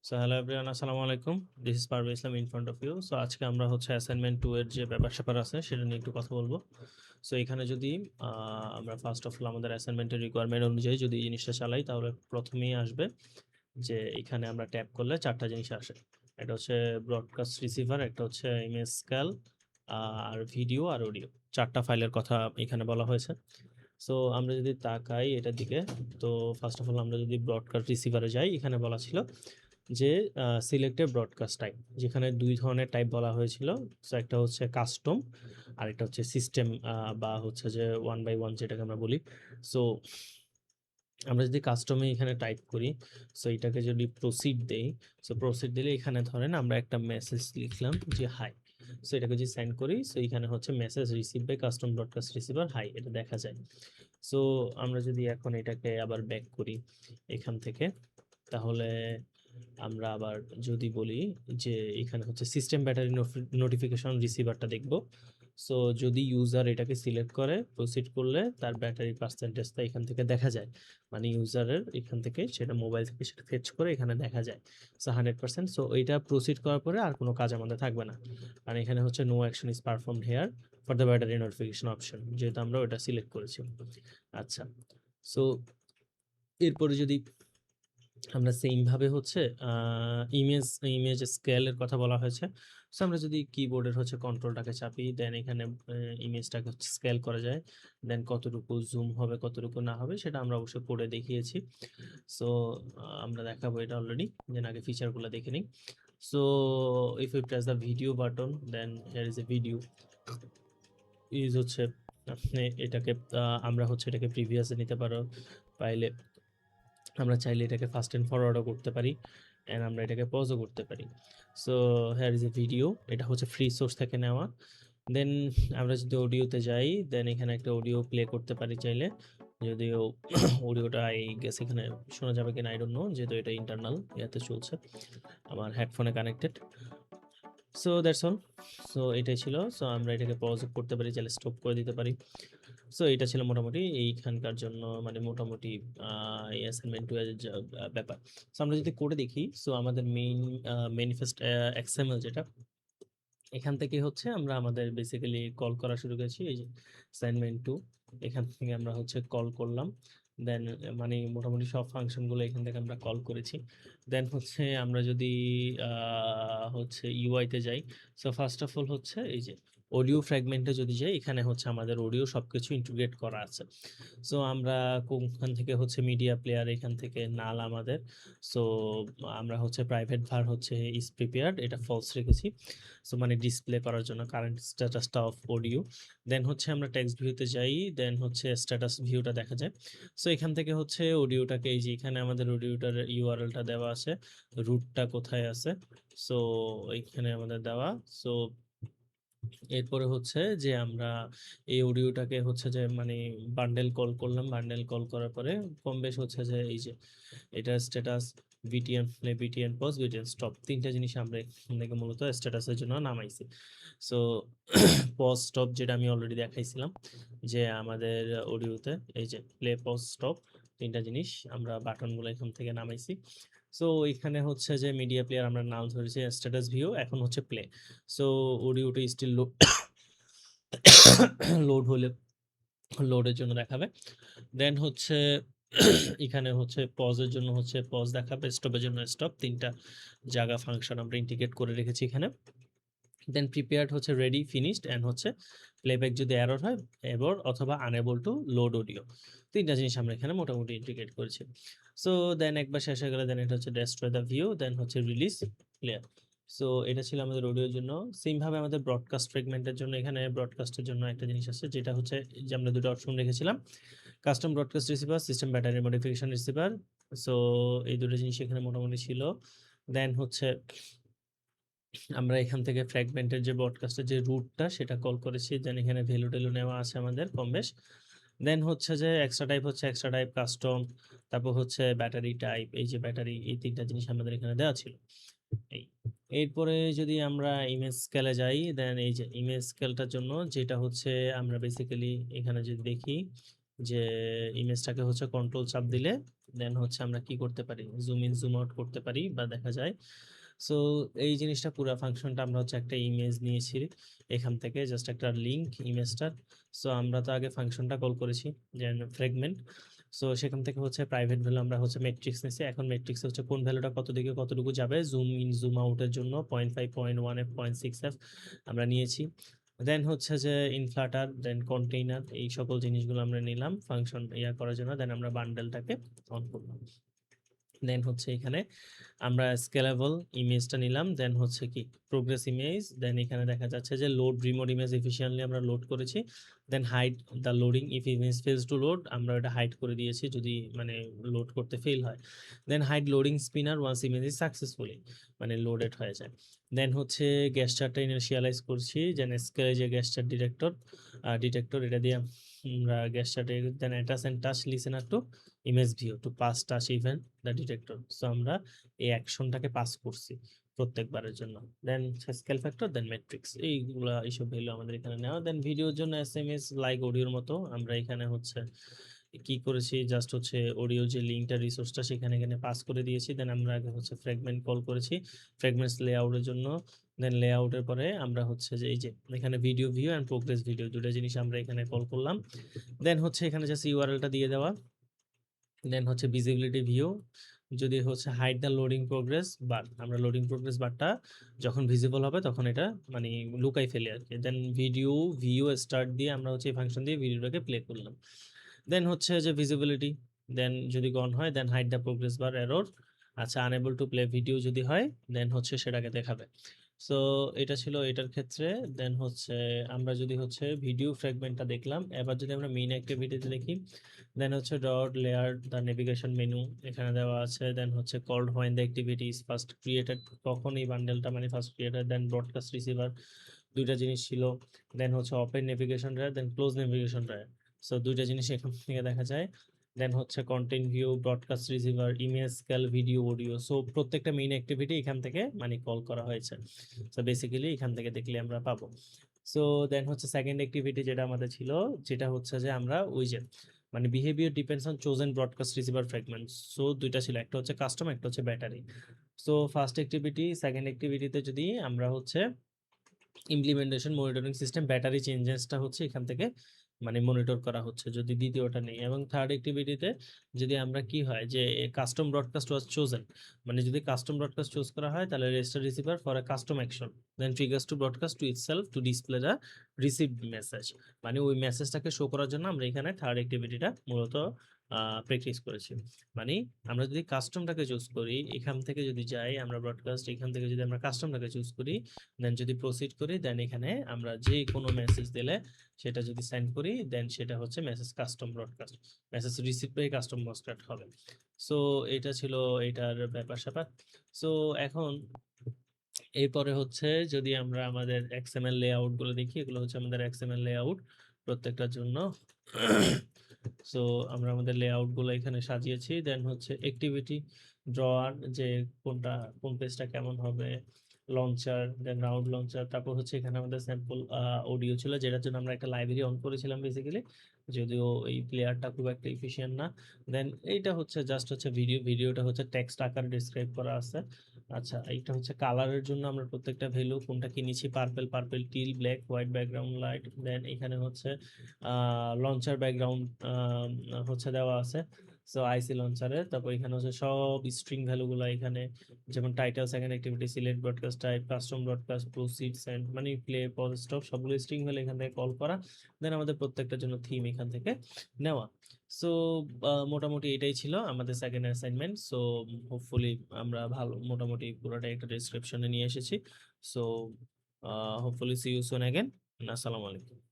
So hello everyone, আসসালামু আলাইকুম। This is Parvez Islam in front of you. So আজকে আমরা হচ্ছে অ্যাসাইনমেন্ট 2 এর যে ব্যাপার-স্যাপার আছে সেটা নিয়ে একটু কথা বলব। সো এখানে যদি আমরা ফার্স্ট অফ অল আমাদের অ্যাসাইনমেন্টের রিকোয়ারমেন্ট অনুযায়ী যদি এই জিনিসটা চালাই তাহলে প্রথমেই আসবে যে এখানে আমরা ট্যাপ করলে ৪ টা জিনিস আসে। একটা হচ্ছে ব্রডকাস্ট রিসিভার, একটা হচ্ছে ইমেজ স্কেল, আর ভিডিও আর অডিও। ৪ টা ফাইলের কথা এখানে বলা হয়েছে। সো আমরা যদি তাকাই এটার দিকে, তো ফার্স্ট অফ অল আমরা যদি ব্রডকাস্ট রিসিভারে যাই, এখানে বলা ছিল যে সিলেক্টেড ব্রডকাস্ট টাইপ, যেখানে ২ ধরনের টাইপ বলা হয়েছিল। সো একটা হচ্ছে কাস্টম, আরেকটা হচ্ছে সিস্টেম, বা হচ্ছে যে 1 বাই 1 যেটাকে আমরা বলি। সো আমরা যদি কাস্টমে এখানে টাইপ করি, সো এটাকে যদি প্রসিড দেই, সো প্রসিড দিলে এখানে ধরেন আমরা একটা মেসেজ লিখলাম যে হাই। সো এটাকে যদি সেন্ড করি, সো এখানে হচ্ছে message receive by custom broadcast receiver হাই, এটা দেখা যায়। সো আমরা যদি এখন এটাকে আবার ব্যাক করি এখান থেকে, তাহলে আমরা আবার যদি বলি যে এখানে হচ্ছে সিস্টেম ব্যাটারি নোটিফিকেশন রিসিভারটা দেখব। সো যদি ইউজার এটাকে সিলেক্ট করে প্রসিড করলে তার ব্যাটারি পার্সেন্টেজটা এখান থেকে দেখা যায়। মানে ইউজারের এখান থেকে সেটা মোবাইল থেকে সেটা ফেচ করে এখানে দেখা যায়। সো 100%। সো এইটা প্রসিড করার পরে আর কোনো কাজ আমাদের থাকবে না। আর এখানে হচ্ছে no action is performed here for the battery notification option, যেহেতু আমরা ওটা সিলেক্ট করেছি। আচ্ছা, সো এরপরে যদি আমরা সেইম ভাবে হচ্ছে ইমেজ ইমেজ স্কেলের কথা বলা হয়েছে। সো আমরা যদি কিবোর্ডের হচ্ছে কন্ট্রোলটাকে চাপি, দেন এখানে ইমেজটাকে হচ্ছে স্কেল করা যায়। দেন কতটুকু জুম হবে, কতটুকু না হবে সেটা আমরা অবশ্যই কোডে দেখিয়েছি। সো আমরা দেখাবো এটা অলরেডি। দেন আগে ফিচারগুলো দেখে নিই। So if you press the video button, then here is a video is হচ্ছে আপনি এটাকে আমরা হচ্ছে এটাকে প্রিভিয়াসে নিতে পারো, পাইলে আমরা চাইলে এটাকে ফাস্ট অ্যান্ড ফরওয়ার্ডও করতে পারি, অ্যান্ড আমরা এটাকে পজও করতে পারি। So here is a video, এটা হচ্ছে ফ্রি সোর্স থেকে নেওয়া। দেন আমরা যদি অডিওতে যাই, দেন এখানে একটা অডিও প্লে করতে পারি চাইলে, যদিও অডিওটা আই গেস এখানে শোনা যাবে কিনা আই ডোন্ট নো, যেহেতু এটা ইন্টারনাল ইয়াতে চলছে, আমার হেডফোনে connected. So that's all. So এটাই ছিল। সো আমরা এটাকে পজ করতে পারি, চাইলে স্টপ করে দিতে পারি। সো এটা ছিল মোটামুটি এইখানকার জন্য, মানে মোটামুটি এই অ্যাসাইনমেন্ট 2 এর যা ব্যাপার। সো আমরা যদি করে দেখি, সো আমাদের ম্যানিফেস্ট এক্সএমএল যেটা, এখান থেকে হচ্ছে আমরা আমাদের বেসিক্যালি কল করা শুরু করেছি। এই যে অ্যাসাইনমেন্ট 2, এখান থেকে আমরা হচ্ছে কল করলাম। দেন মানে মোটামুটি সব ফাংশনগুলো এখান থেকে আমরা কল করেছি। দেন হচ্ছে আমরা যদি হচ্ছে ইউআই তে যাই, সো ফার্স্ট অফ অল হচ্ছে এই যে অডিও ফ্র্যাগমেন্টে যদি যাই, এখানে হচ্ছে আমাদের অডিও সবকিছু ইন্টিগ্রেট করা আছে। সো আমরা কোনখান থেকে হচ্ছে মিডিয়া প্লেয়ার, এখান থেকে নাল আমাদের। সো আমরা হচ্ছে প্রাইভেট ভার হচ্ছে ইজ প্রিপেয়ার্ড, এটা ফলস রেখেছি। সো মানে ডিসপ্লে করার জন্য কারেন্ট স্ট্যাটাসটা অফ অডিও। দেন হচ্ছে আমরা টেক্সট ভিউতে যাই, দেন হচ্ছে স্ট্যাটাস ভিউটা দেখা যায়। সো এখান থেকে হচ্ছে অডিওটাকে, এই যে এখানে আমাদের অডিওটার ইউআরএলটা দেওয়া আছে, রুটটা কোথায় আছে, সো এইখানে আমাদের দেওয়া। সো এরপরে হচ্ছে যে আমরা এই অডিওটাকে হচ্ছে যে মানে বান্ডেল কল করলাম, বান্ডেল কল করার পরে কম বেশ হচ্ছে যে এই যে এটার status BTN play, BTN pause, BTN stop, ৩ টা জিনিস আমরা এখান থেকে মূলত স্ট্যাটাসের জন্য নামাইছি। সো পজ স্টপ যেটা আমি অলরেডি দেখাইছিলাম যে আমাদের অডিওতে, এই যে প্লে পজ স্টপ, ৩ টা জিনিস আমরা বাটনগুলো এখান থেকে নামাইছি। সো এখানে হচ্ছে যে মিডিয়া প্লেয়ার আমরা নাম ধরেছি স্ট্যাটাস ভিউ, এখন হচ্ছে প্লে। সো অডিওটা স্টিল লোড হলে লোডের জন্য দেখাবে। দেন হচ্ছে এখানে হচ্ছে পজের জন্য হচ্ছে পজ দেখাবে, স্টপের জন্য স্টপ, ৩ টা জায়গা ফাংশন আমরা ইন্টিগ্রেট করে রেখেছি এখানে। দেন প্রিপেয়ার্ড হচ্ছে রেডি, ফিনিশড, অ্যান্ড হচ্ছে প্লেব্যাক যদি এরর হয়, এরর অথবা আনএবল টু লোড অডিও, ৩ টা জিনিস আমরা এখানে মোটামুটি ইন্টিগ্রেট করেছি। সো দেন একবার শেষ হয়ে গেলে দেন এটা হচ্ছে ডেস্ট্রয় দ্য ভিউ, দেন হচ্ছে রিলিজ প্লেয়ার। সো এটা ছিল আমাদের অডিওর জন্য। সেম ভাবে আমাদের ব্রডকাস্ট ফ্রেগমেন্টের জন্য এখানে ব্রডকাস্টের জন্য একটা জিনিস আছে, যেটা হচ্ছে যে আমরা ২ টা অপশন রেখেছিলাম, custom broadcast receiver, system battery modification receiver. So এই ২ টা জিনিস এখানে মোটামুটি ছিল। দেন হচ্ছে আমরা এখান থেকে ফ্র্যাগমেন্টের যে ব্রডকাস্টের যে রুটটা সেটা কল করেছি। দেন এখানে ভ্যালু-ট্যালু নেওয়া আছে আমাদের কম-বেশ। দেন হচ্ছে যে এক্সট্রা টাইপ হচ্ছে এক্সট্রা টাইপ কাস্টম, তারপর হচ্ছে ব্যাটারি টাইপ, এই যে ব্যাটারি, এই ৩ টা জিনিস আমাদের এখানে দেওয়া ছিল। এই এরপরে যদি আমরা ইমেজ স্কেলে যাই, দেন এই যে ইমেজ স্কেলটার জন্য যেটা হচ্ছে আমরা বেসিক্যালি এখানে যদি দেখি, যে ইমেজটাকে হচ্ছে কন্ট্রোল চাপ দিলে দেন হচ্ছে আমরা কি করতে পারি? জুম ইন, জুম আউট করতে পারি বা দেখা যায়। সো এই জিনিসটা পুরা ফাংশনটা আমরা হচ্ছে একটা ইমেজ নিয়েছি এখান থেকে জাস্ট একটা লিঙ্ক ইমেজটার। সো আমরা তো আগে ফাংশনটা কল করেছি যে ফ্র্যাগমেন্ট। সো সেখান থেকে হচ্ছে প্রাইভেট ভ্যালু আমরা হচ্ছে মেট্রিক্স নিছি। এখন মেট্রিক্সে হচ্ছে কোন ভ্যালুটা কত দিকে কতটুকু যাবে জুম ইন, জুম আউটের জন্য 0.5, 0.1 f, 0.6 f আমরা নিয়েছি। দেন হচ্ছে যে ইনফ্লাটার, দেন কন্টেইনার এই সকল জিনিসগুলো আমরা নিলাম ফাংশন করার জন্য। দেন আমরা বান্ডেলটাকে অন করলাম। দেন হচ্ছে এখানে আমরা স্কেলেবল ইমেজটা নিলাম। দেন হচ্ছে কি প্রোগ্রেস ইমেজ। দেন এখানে দেখা যাচ্ছে যে লোড রিমোট ইমেজ এফিশিয়েন্টলি আমরা লোড করেছি। Then hide the loading if image fails to load, আমরা এটা হাইড করে দিয়েছি যদি মানে লোড করতে ফেল হয়। Then hide loading spinner once image is successfully মানে লোডেড হয়ে যায়। দেন হচ্ছে গ্যাসচারটা ইনিশিয়ালাইজ করছি। দেন স্কেলে যে গ্যাসচার ডিটেক্টর এটা দিয়ে আমরা গ্যাসচারটা then attach and touch listener to image view to pass touch event the detector. So আমরা এই অ্যাকশনটাকে পাস করছি প্রত্যেকবারের জন্য। Then scale factor, then matrix এইগুলা এইসব ভ্যালু আমাদের এখানে নেওয়া। দেন ভিডিওর জন্য এসএমএস লাইক অডিওর মতো আমরা এখানে হচ্ছে কি করেছি জাস্ট হচ্ছে অডিও যে লিঙ্কটা রিসোর্সটা এখানে পাস করে দিয়েছি। দেন আমরা আগে হচ্ছে ফ্র্যাগমেন্ট কল করেছি ফ্র্যাগমেন্টস লেআউটের জন্য। দেন লেআউটের পরে আমরা হচ্ছে যে এই যে এখানে video view and progress video দুটো জিনিস আমরা এখানে কল করলাম। দেন হচ্ছে এখানে জাস্ট ইউআরএলটা দিয়ে দেওয়া। দেন হচ্ছে ভিজিবিলিটি ভিউ যদি হচ্ছে hide the loading progress bar, আমরা লোডিং প্রোগ্রেস বারটা যখন ভিজিবল হবে তখন এটা মানে লুকাই ফেলে আর কি। দেন ভিডিও ভিউ স্টার্ট দিয়ে আমরা হচ্ছে এই ফাংশন দিয়ে ভিডিওটাকে প্লে করলাম। দেন হচ্ছে যে ভিজিবিলিটি, দেন যদি গন হয় then hide the progress bar error. আচ্ছা আনএবল টু প্লে ভিডিও যদি হয় দেন হচ্ছে সেটাকে দেখাবে। সো এটা ছিল এটার ক্ষেত্রে। দেন হচ্ছে আমরা যদি হচ্ছে ভিডিও ফ্র্যাগমেন্টটা দেখলাম। এবার যদি আমরা মেইন অ্যাক্টিভিটিতে দেখি দেন হচ্ছে dot layer the navigation menu এখানে দেওয়া আছে। দেন হচ্ছে called when the activity is first created, কখন এই বান্ডেলটা মানে first created. Then broadcast receiver দুইটা জিনিস ছিল। দেন হচ্ছে open navigation drawer, then close navigation drawer. So দুইটা জিনিস এখান থেকে দেখা যায়। দেন হচ্ছে content view, broadcast receiver, image, scale, video, audio. So প্রত্যেকটা মেইন অ্যাক্টিভিটি এখান থেকে মানে কল করা হয়েছে। সো বেসিক্যালি এখান থেকে দেখলে আমরা পাবো। সো দেন হচ্ছে সেকেন্ড অ্যাক্টিভিটি যেটা আমাদের ছিল যেটা হচ্ছে যে আমরা ওই যে মানে behaviour depends on chosen broadcast receiver fragments. So দুইটা ছিল, একটা হচ্ছে কাস্টম, একটা হচ্ছে battery. So first activity second অ্যাক্টিভিটিতে যদি আমরা হচ্ছে ইমপ্লিমেন্টেশন মনিটরিং সিস্টেম ব্যাটারি চেঞ্জেসটা হচ্ছে এখান থেকে মানে মনিটর করা হচ্ছে যদি দ্বিতীয়টা নেই। এবং থার্ড অ্যাক্টিভিটিতে যদি আমরা কি হয় যে কাস্টম ব্রডকাস্ট ওয়াজ চোজেন, মানে যদি কাস্টম ব্রডকাস্ট চুজ করা হয় তাহলে register receiver for a custom action then triggers to broadcast to itself to display the received message. মানে ওই মেসেজটাকে শো করার জন্য আমরা এখানে থার্ড অ্যাক্টিভিটিটা মূলত প্র্যাকটিস করেছি। মানে আমরা যদি কাস্টমটাকে চুজ করি এখান থেকে যদি যাই আমরা ব্রডকাস্ট এখান থেকে যদি আমরা কাস্টমটাকে চুজ করি দেন যদি প্রসিড করি দেন এখানে আমরা যে কোনো মেসেজ দিলে সেটা যদি সেন্ড করি দেন সেটা হচ্ছে message custom broadcast, message receive পেয়ে কাস্টম ব্রডকাস্ট হবে। সো এটা ছিল এটার ব্যাপার-স্যাপার। সো এখন এরপরে হচ্ছে যদি আমরা আমাদের XML লেআউট গুলো দেখি, এগুলো হচ্ছে আমাদের XML লেআউট প্রত্যেকটার জন্য। সো আমরা আমাদের লেআউট গুলো এখানে সাজিয়েছি। দেন হচ্ছে অ্যাক্টিভিটি ড্রয়ার যে কোনটা কোন পেজটা কেমন হবে, লঞ্চার, দেন রাউন্ড লঞ্চার। তারপর হচ্ছে এখানে আমাদের স্যাম্পল অডিও ছিল যেটার জন্য আমরা একটা লাইব্রেরি অন করেছিলাম বেসিক্যালি, যদিও এই প্লেয়ারটা খুব একটা এফিশিয়েন্ট না। দেন এইটা হচ্ছে জাস্ট হচ্ছে ভিডিওটা হচ্ছে টেক্সট আকারে ডিসক্রাইব করা আছে। আচ্ছা এইটা হচ্ছে কালারের জন্য আমরা প্রত্যেকটা ভ্যালু কোনটা কিনেছি, purple, teal, black, white, background light. Then এখানে হচ্ছে লঞ্চার ব্যাকগ্রাউন্ড হচ্ছে দেওয়া আছে। সো আইসি লঞ্চারের তারপর এখানে হচ্ছে সব স্ট্রিং ভ্যালুগুলো এখানে যেমন title, second activity, select, broadcast type, custom broadcast, proceed, send মানে প্লে, পজ, স্টপ সবগুলো স্ট্রিং ভ্যালু এখান থেকে কল করা। দেন আমাদের প্রত্যেকটার জন্য থিম এখান থেকে নেওয়া। সো মোটামুটি এটাই ছিল আমাদের সেকেন্ড অ্যাসাইনমেন্ট। সো হোপফুলি আমরা ভালো মোটামুটি পুরোটাই একটা ডেসক্রিপশনে নিয়ে এসেছি। So hopefully see you soon again. আসসালামু আলাইকুম।